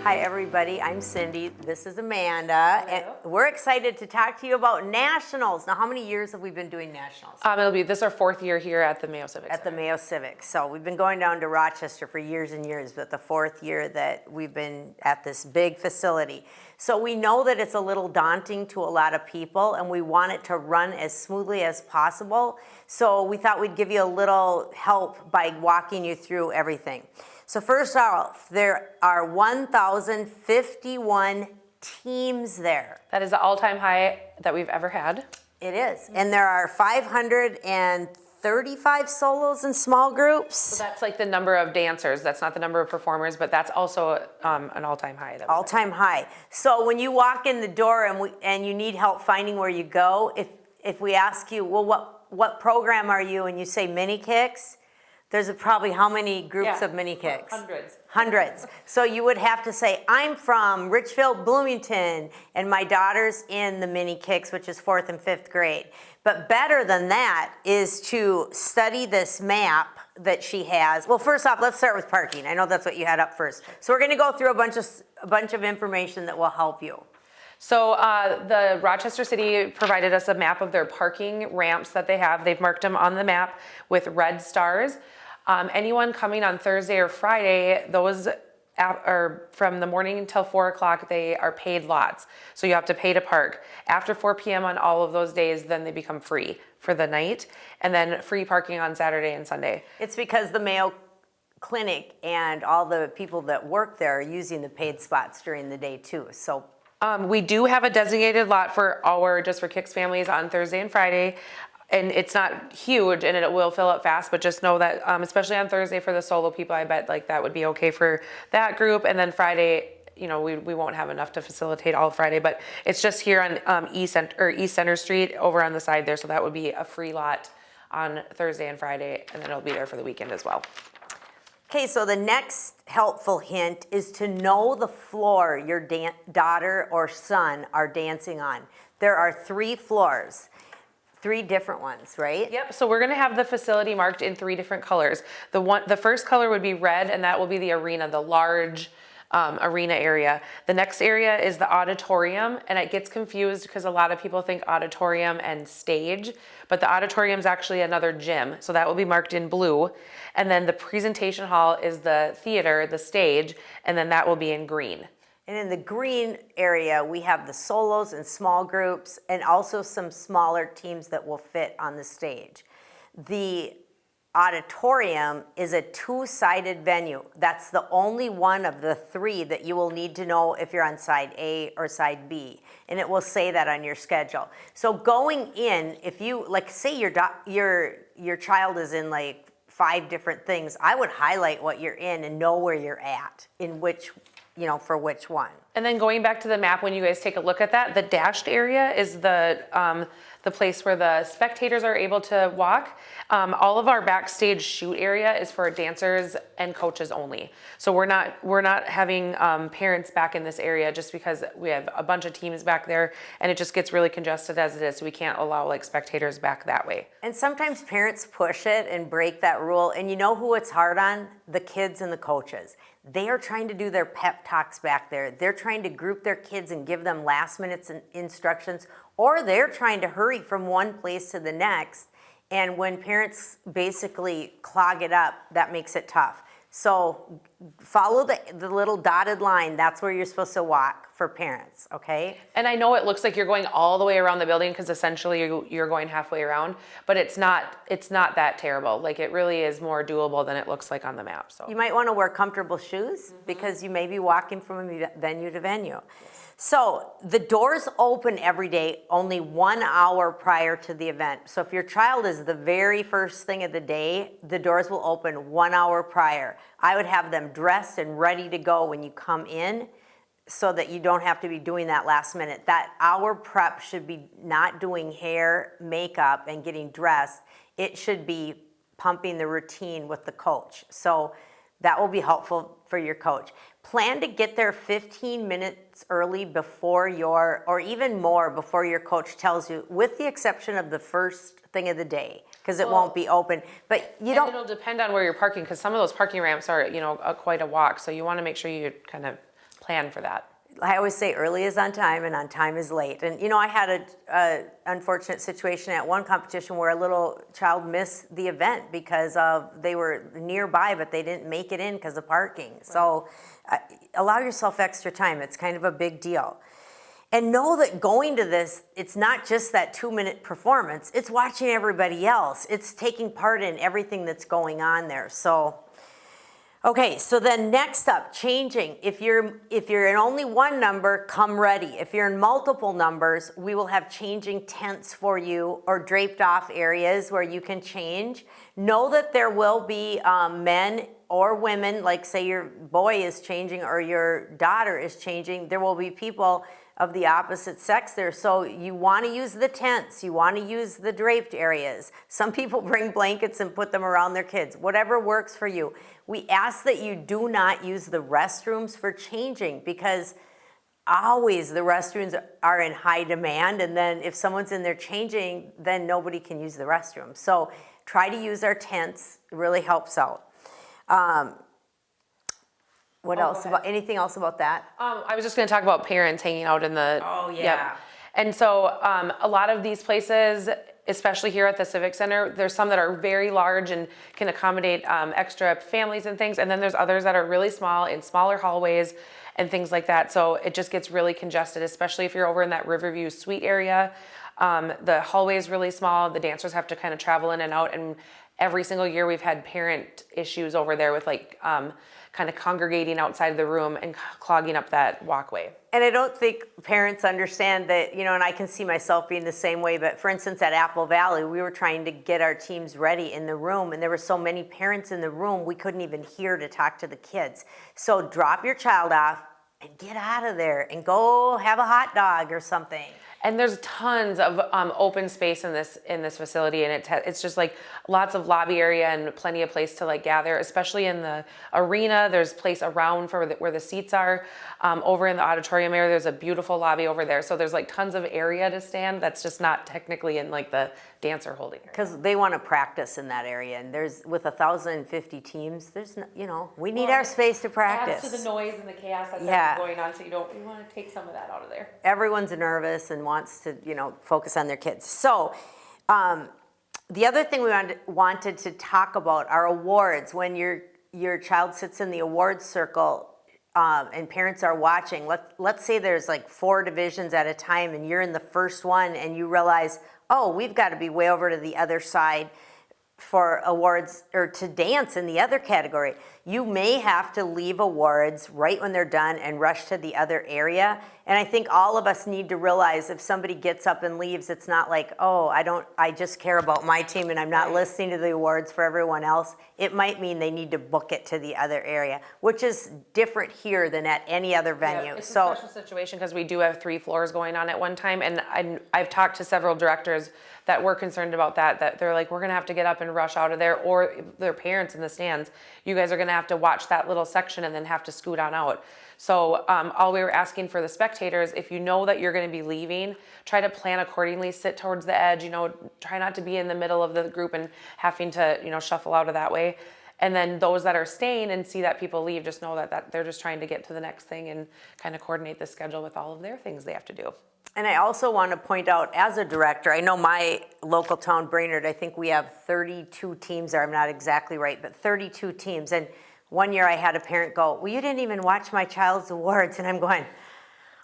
Hi everybody, I'm Cindy, this is Amanda, and we're excited to talk to you about Nationals. Now, how many years have we been doing Nationals? This is our 4th year here at the Mayo Civic At the Mayo Civic. So we've been going down to Rochester for years and years, but the 4th year that we've been at this big facility. So we know that it's a little daunting to a lot of people, and we want it to run as smoothly as possible. So we thought we'd give you a little help by walking you through everything. So first off, there are 1,051 teams there. That is the all-time high that we've ever had. It is. And there are 535 solos and small groups. So that's like the number of dancers. That's not the number of performers, but that's also an all-time high. All-time high. So when you walk in the door and you need help finding where you go, if we ask you, well, what program are you? And you say mini kicks, there's probably how many groups of mini kicks? Hundreds. Hundreds. So you would have to say, I'm from Richfield, Bloomington, and my daughter's in the mini kicks, which is 4th and 5th grade. But better than that is to study this map that she has. Well, first off, let's start with parking. I know that's what you had up first. So we're gonna go through a bunch of information that will help you. So the Rochester City provided us a map of their parking ramps that they have. They've marked them on the map with red stars. Anyone coming on Thursday or Friday, those are from the morning until 4 o'clock, they are paid lots. So you have to pay to park. After 4 p.m. on all of those days, then they become free for the night, and then free parking on Saturday and Sunday. It's because the Mayo Clinic and all the people that work there are using the paid spots during the day too. So we do have a designated lot for just for Kicks families on Thursday and Friday. And it's not huge and it will fill up fast, but just know that, especially on Thursday for the solo people, I bet like that would be okay for that group. And then Friday, you know, we won't have enough to facilitate all Friday, but it's just here on East Center Street over on the side there. So that would be a free lot on Thursday and Friday, and then it'll be there for the weekend as well. Okay, so the next helpful hint is to know the floor your daughter or son are dancing on. There are 3 floors. 3 different ones, right? Yep, so we're gonna have the facility marked in 3 different colors. The first color would be red, and that will be the arena, the large arena area. The next area is the auditorium, and it gets confused because a lot of people think auditorium and stage, but the auditorium is actually another gym, so that will be marked in blue. And then the presentation hall is the theater, the stage, and then that will be in green. And in the green area, we have the solos and small groups and also some smaller teams that will fit on the stage. The auditorium is a 2-sided venue. That's the only one of the 3 that you will need to know if you're on side A or side B. And it will say that on your schedule. So going in, if you, like say your child is in like 5 different things, I would highlight what you're in and know where you're at, in which, for which one. And then going back to the map, when you guys take a look at that, the dashed area is the place where the spectators are able to walk. All of our backstage shoot area is for dancers and coaches only. So we're not having parents back in this area just because we have a bunch of teams back there, and it just gets really congested as it is. So we can't allow like spectators back that way. And sometimes parents push it and break that rule. And you know who it's hard on? The kids and the coaches. They are trying to do their pep talks back there. They're trying to group their kids and give them last minute instructions, or they're trying to hurry from one place to the next. And when parents basically clog it up, that makes it tough. So follow the little dotted line. That's where you're supposed to walk for parents, okay? And I know it looks like you're going all the way around the building because essentially you're going halfway around, but it's not that terrible. Like it really is more doable than it looks like on the map. So you might want to wear comfortable shoes because you may be walking from venue to venue. So the doors open every day only 1 hour prior to the event. So if your child is the very first thing of the day, the doors will open 1 hour prior. I would have them dressed and ready to go when you come in so that you don't have to be doing that last minute. That hour prep should be not doing hair, makeup, and getting dressed. It should be pumping the routine with the coach. So that will be helpful for your coach. Plan to get there 15 minutes early before or even more before your coach tells you, with the exception of the first thing of the day, because it won't be open. But it'll depend on where you're parking, because some of those parking ramps are, quite a walk. So you want to make sure you kind of plan for that. I always say early is on time and on time is late. And I had a unfortunate situation at one competition where a little child missed the event because they were nearby, but they didn't make it in because of parking. Right. So allow yourself extra time. It's kind of a big deal. And know that going to this, it's not just that 2-minute performance, it's watching everybody else. It's taking part in everything that's going on there. So, okay, so then next up, changing. If you're in only one number, come ready. If you're in multiple numbers, we will have changing tents for you or draped off areas where you can change. Know that there will be men or women, like say your boy is changing or your daughter is changing, there will be people of the opposite sex there. So you want to use the tents, you want to use the draped areas. Some people bring blankets and put them around their kids, whatever works for you. We ask that you do not use the restrooms for changing because always the restrooms are in high demand, and then if someone's in there changing, then nobody can use the restroom. So try to use our tents, it really helps out. What else about anything else about that? I was just going to talk about parents hanging out in the. Oh yeah. Yep. And so a lot of these places, especially here at the Civic Center, there's some that are very large and can accommodate extra families and things, and then there's others that are really small in smaller hallways and things like that. So it just gets really congested, especially if you're over in that Riverview Suite area. The hallway is really small. The dancers have to kind of travel in and out, and every single year we've had parent issues over there with like kind of congregating outside of the room and clogging up that walkway. And I don't think parents understand that, and I can see myself being the same way, but for instance, at Apple Valley, we were trying to get our teams ready in the room, and there were so many parents in the room, we couldn't even hear to talk to the kids. So drop your child off and get out of there and go have a hot dog or something. And there's tons of open space in this facility, and it's just like lots of lobby area and plenty of place to like gather, especially in the arena. There's place around for where the seats are. Over in the auditorium area, there's a beautiful lobby over there. So there's like tons of area to stand that's just not technically in like the dancer holding area. Because they want to practice in that area, and there's with 1,050 teams, there's we need our space to practice. Adds to the noise and the chaos that's going on, so you want to take some of that out of there. Everyone's nervous and wants to focus on their kids. So the other thing we wanted to talk about are awards. When your child sits in the awards circle and parents are watching, let's say there's like 4 divisions at a time and you're in the first one and you realize, oh, we've got to be way over to the other side for awards or to dance in the other category. You may have to leave awards right when they're done and rush to the other area. And I think all of us need to realize if somebody gets up and leaves, it's not like, oh, I just care about my team and I'm not listening to the awards for everyone else. It might mean they need to book it to the other area, which is different here than at any other venue. It's a special situation because we do have 3 floors going on at one time, and I've talked to several directors that were concerned about that they're like, we're gonna have to get up and rush out of there, or their parents in the stands, you guys are gonna have to watch that little section and then have to scoot on out. So all we were asking for the spectators, if you know that you're gonna be leaving, try to plan accordingly, sit towards the edge, try not to be in the middle of the group and having to, shuffle out of that way. And then those that are staying and see that people leave, just know that they're just trying to get to the next thing and kind of coordinate the schedule with all of their things they have to do. And I also want to point out, as a director, I know my local town, Brainerd, I think we have 32 teams there. I'm not exactly right, but 32 teams. And one year I had a parent go, well, you didn't even watch my child's awards. And I'm going,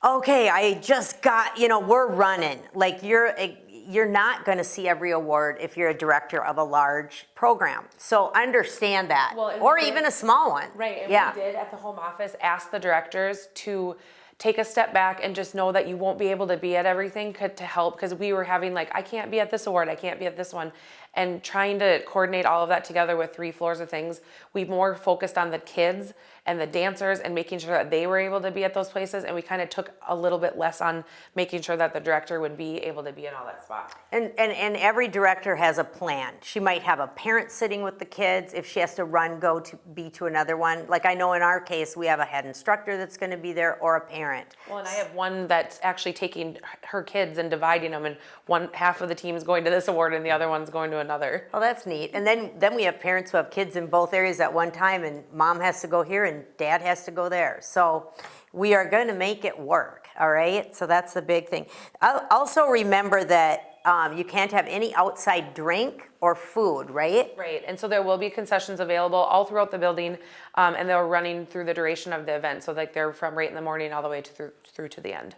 okay, I just got, we're running. Like you're not going to see every award if you're a director of a large program. So understand that, or even a small one. Right, and we did at the home office ask the directors to take a step back and just know that you won't be able to be at everything to help, because we were having like, I can't be at this award, I can't be at this one, and trying to coordinate all of that together with 3 floors of things. We more focused on the kids and the dancers and making sure that they were able to be at those places, and we kind of took a little bit less on making sure that the director would be able to be in all that spot. And every director has a plan. She might have a parent sitting with the kids. If she has to go to another one. Like I know in our case, we have a head instructor that's going to be there, or a parent. Well, and I have one that's actually taking her kids and dividing them, and one half of the team is going to this award and the other one's going to another. Oh, that's neat. And then we have parents who have kids in both areas at one time, and mom has to go here and dad has to go there. So we are going to make it work, all right? So that's the big thing. Also remember that you can't have any outside drink or food, right? Right, and so there will be concessions available all throughout the building, and they're running through the duration of the event. So like they're from right in the morning all the way through to the end.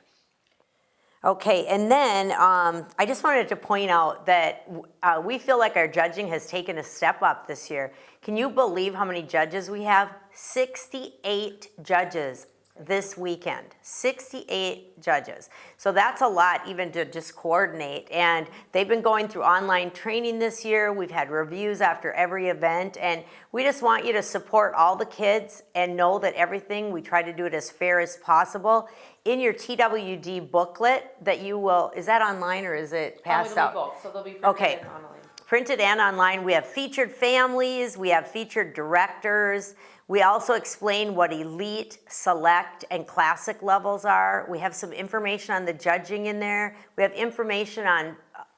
Okay, and then I just wanted to point out that we feel like our judging has taken a step up this year. Can you believe how many judges we have? 68 judges this weekend. 68 judges. So that's a lot even to just coordinate. And they've been going through online training this year. We've had reviews after every event. And we just want you to support all the kids and know that everything, we try to do it as fair as possible. In your TWD booklet that you will, is that online or is it passed out? It'll be both, so they'll be printed Okay. and online. Printed and online. We have featured families, we have featured directors. We also explain what elite, select, and classic levels are. We have some information on the judging in there. We have information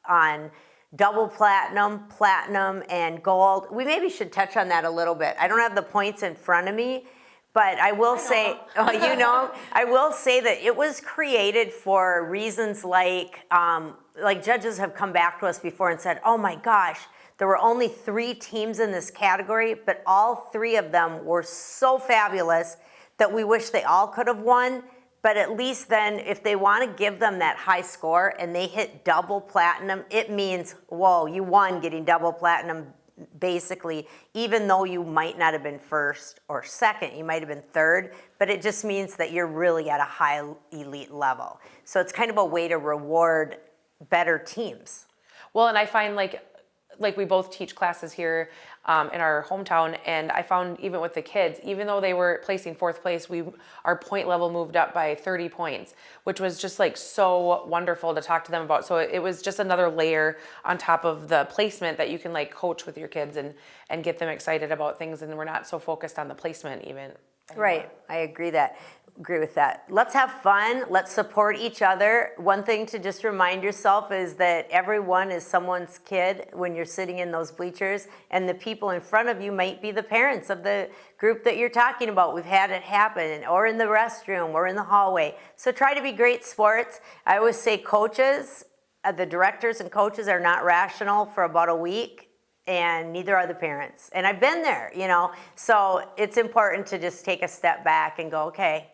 on double platinum, platinum, and gold. We maybe should touch on that a little bit. I don't have the points in front of me, but I will say, I will say that it was created for reasons like judges have come back to us before and said, oh my gosh, there were only 3 teams in this category, but all 3 of them were so fabulous that we wish they all could have won. But at least then, if they want to give them that high score and they hit double platinum, it means, whoa, you won getting double platinum, basically, even though you might not have been first or second, you might have been third, but it just means that you're really at a high elite level. So it's kind of a way to reward better teams. Well, and I find like we both teach classes here in our hometown, and I found even with the kids, even though they were placing 4th place, our point level moved up by 30 points, which was just like so wonderful to talk to them about. So it was just another layer on top of the placement that you can like coach with your kids and get them excited about things, and we're not so focused on the placement even anymore. Right, I agree with that. Let's have fun. Let's support each other. One thing to just remind yourself is that everyone is someone's kid when you're sitting in those bleachers, and the people in front of you might be the parents of the group that you're talking about. We've had it happen, or in the restroom, or in the hallway. So try to be great sports. I always say coaches, the directors and coaches are not rational for about a week, and neither are the parents. And I've been there, so it's important to just take a step back and go, okay.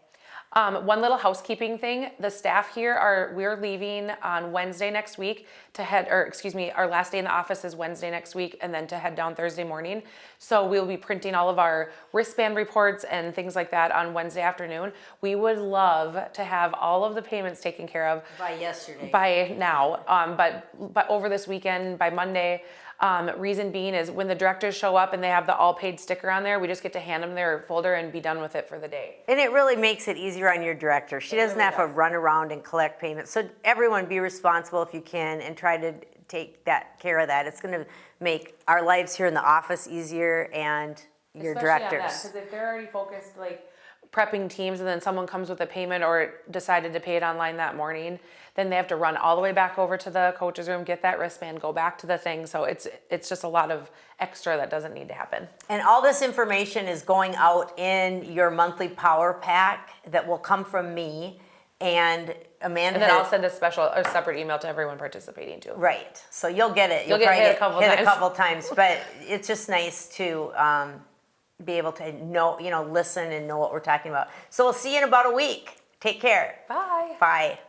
One little housekeeping thing, the staff here we're leaving on Wednesday next week our last day in the office is Wednesday next week, and then to head down Thursday morning. So we'll be printing all of our wristband reports and things like that on Wednesday afternoon. We would love to have all of the payments taken care of by now, but over this weekend, by Monday. Reason being is when the directors show up and they have the all paid sticker on there, we just get to hand them their folder and be done with it for the day. And it really makes it easier on your director. She doesn't have to run around and collect payments. So everyone be responsible if you can and try to take care of that. It's going to make our lives here in the office easier and your directors. Because if they're already focused like prepping teams and then someone comes with a payment or decided to pay it online that morning, then they have to run all the way back over to the coach's room, get that wristband, go back to the thing. So it's just a lot of extra that doesn't need to happen. And all this information is going out in your monthly power pack that will come from me and Amanda. And then I'll send a separate email to everyone participating too. Right. So you'll get it. You'll get hit a couple times, but it's just nice to be able to know, listen and know what we're talking about. So we'll see you in about a week. Take care. Bye. Bye.